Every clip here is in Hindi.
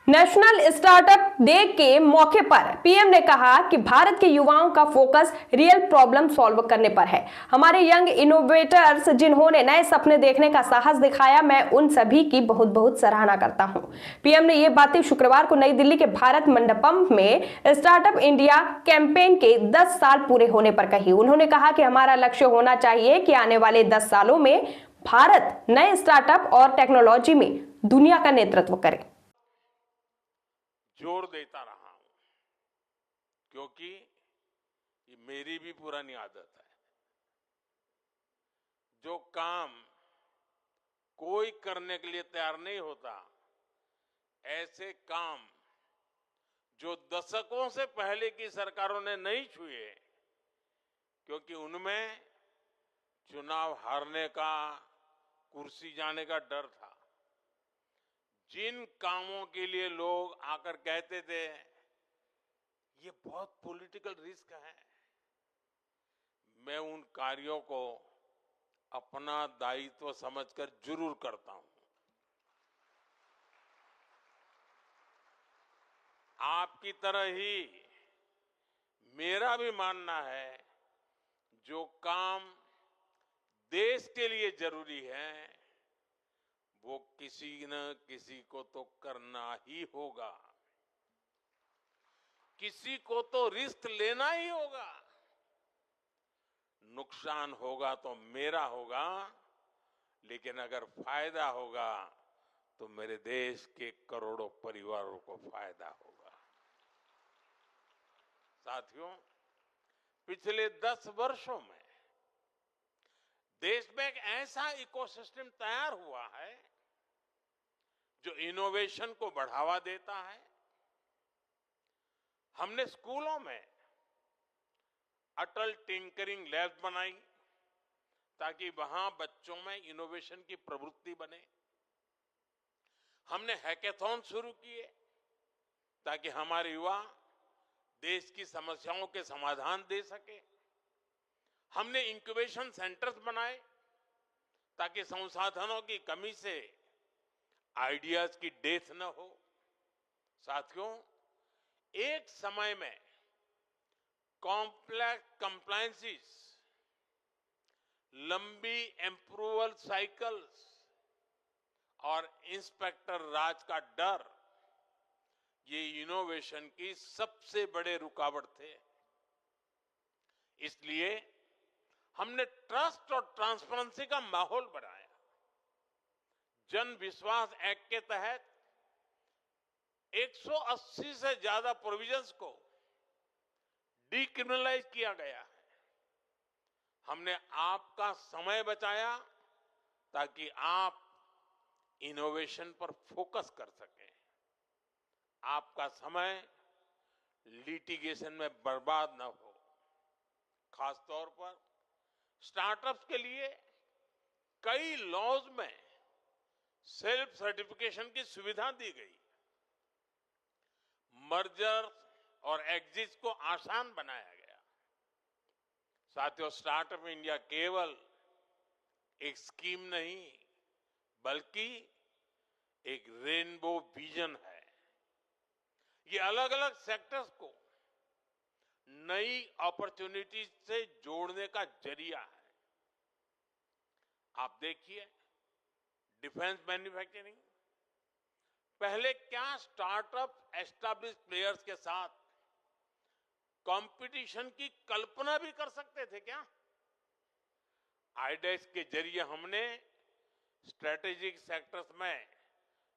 नेशनल स्टार्टअप डे के मौके पर पीएम ने कहा कि भारत के युवाओं का फोकस रियल प्रॉब्लम सॉल्व करने पर है। हमारे यंग इनोवेटर्स जिन्होंने नए सपने देखने का साहस दिखाया, मैं उन सभी की बहुत बहुत सराहना करता हूं। पीएम ने ये बातें शुक्रवार को नई दिल्ली के भारत मंडपम में स्टार्टअप इंडिया कैंपेन के 10 साल पूरे होने पर कही। उन्होंने कहा कि हमारा लक्ष्य होना चाहिए कि आने वाले 10 सालों में भारत नए स्टार्टअप और टेक्नोलॉजी में दुनिया का नेतृत्व करे। जोर देता रहा हूं क्योंकि ये मेरी भी पुरानी आदत है। जो काम कोई करने के लिए तैयार नहीं होता, ऐसे काम जो दशकों से पहले की सरकारों ने नहीं छुए, क्योंकि उनमें चुनाव हारने का, कुर्सी जाने का डर था। जिन कामों के लिए लोग आकर कहते थे ये बहुत पॉलिटिकल रिस्क है, मैं उन कार्यों को अपना दायित्व समझकर जरूर करता हूं। आपकी तरह ही मेरा भी मानना है, जो काम देश के लिए जरूरी है वो किसी न किसी को तो करना ही होगा, किसी को तो रिस्क लेना ही होगा। नुकसान होगा तो मेरा होगा, लेकिन अगर फायदा होगा तो मेरे देश के करोड़ों परिवारों को फायदा होगा। साथियों, पिछले 10 वर्षों में देश में एक ऐसा इकोसिस्टम तैयार हुआ है जो इनोवेशन को बढ़ावा देता है। हमने स्कूलों में अटल टिंकरिंग लैब्स बनाई ताकि वहां बच्चों में इनोवेशन की प्रवृत्ति बने। हमने हैकेथॉन शुरू किए ताकि हमारे युवा देश की समस्याओं के समाधान दे सके। हमने इंक्यूबेशन सेंटर्स बनाए ताकि संसाधनों की कमी से आइडियाज की डेथ न हो। साथियों, एक समय में कॉम्प्लेक्स कंप्लायंसेस, लंबी अप्रूवल साइकिल्स और इंस्पेक्टर राज का डर, ये इनोवेशन की सबसे बड़े रुकावट थे। इसलिए हमने ट्रस्ट और ट्रांसपेरेंसी का माहौल बनाया। जन विश्वास एक्ट के तहत 180 से ज्यादा प्रोविजंस को डिक्रिमिनलाइज किया गया है। हमने आपका समय बचाया ताकि आप इनोवेशन पर फोकस कर सकें। आपका समय लिटिगेशन में बर्बाद न हो। खासतौर पर स्टार्टअप्स के लिए कई लॉज में सेल्फ सर्टिफिकेशन की सुविधा दी गई। मर्जर और एग्जिट को आसान बनाया गया। साथियों, स्टार्टअप इंडिया केवल एक स्कीम नहीं बल्कि एक रेनबो विजन है। ये अलग अलग सेक्टर्स को नई अपॉर्चुनिटीज से जोड़ने का जरिया है। आप देखिए, डिफेंस मैन्युफैक्चरिंग, पहले क्या स्टार्टअप एस्टैब्लिश प्लेयर्स के साथ कंपटीशन की कल्पना भी कर सकते थे क्या? आईडेक्स के जरिए हमने स्ट्रेटेजिक सेक्टर्स में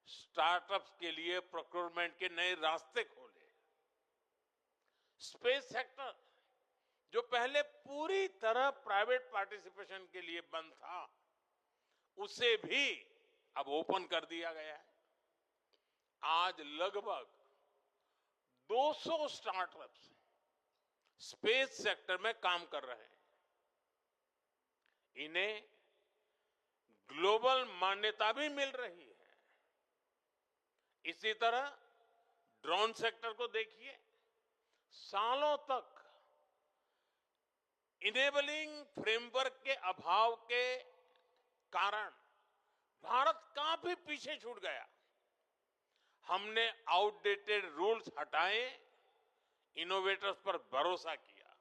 स्टार्टअप्स के लिए प्रोक्योरमेंट के नए रास्ते खोले। स्पेस सेक्टर, जो पहले पूरी तरह प्राइवेट पार्टिसिपेशन के लिए बंद था, उसे भी अब ओपन कर दिया गया है। आज लगभग 200 स्टार्टअप्स स्पेस सेक्टर में काम कर रहे हैं। इन्हें ग्लोबल मान्यता भी मिल रही है। इसी तरह ड्रोन सेक्टर को देखिए, सालों तक इनेबलिंग फ्रेमवर्क के अभाव के कारण भारत काफी पीछे छूट गया। हमने आउटडेटेड रूल्स हटाए, इनोवेटर्स पर भरोसा किया।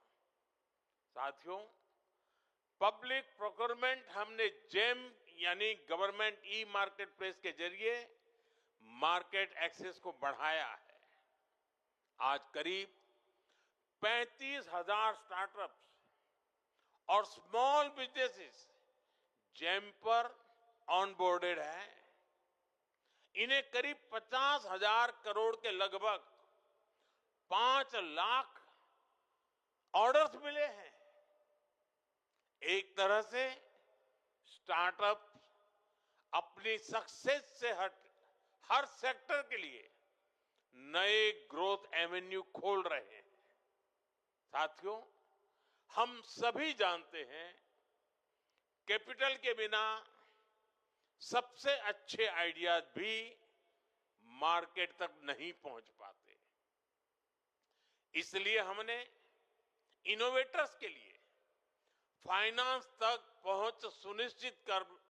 साथियों, पब्लिक प्रोक्योरमेंट हमने जेम यानी गवर्नमेंट ई मार्केट प्लेस के जरिए मार्केट एक्सेस को बढ़ाया है। आज करीब 35,000 स्टार्टअप्स और स्मॉल बिजनेसेस जेम पर ऑनबोर्डेड है। इन्हें करीब 50,000 करोड़ के लगभग 5 लाख ऑर्डर्स मिले हैं। एक तरह से स्टार्टअप अपनी सक्सेस से हर सेक्टर के लिए नए ग्रोथ एवेन्यू खोल रहे हैं। साथियों, हम सभी जानते हैं, कैपिटल के बिना सबसे अच्छे आइडियाज भी मार्केट तक नहीं पहुंच पाते। इसलिए हमने इनोवेटर्स के लिए फाइनेंस तक पहुंच सुनिश्चित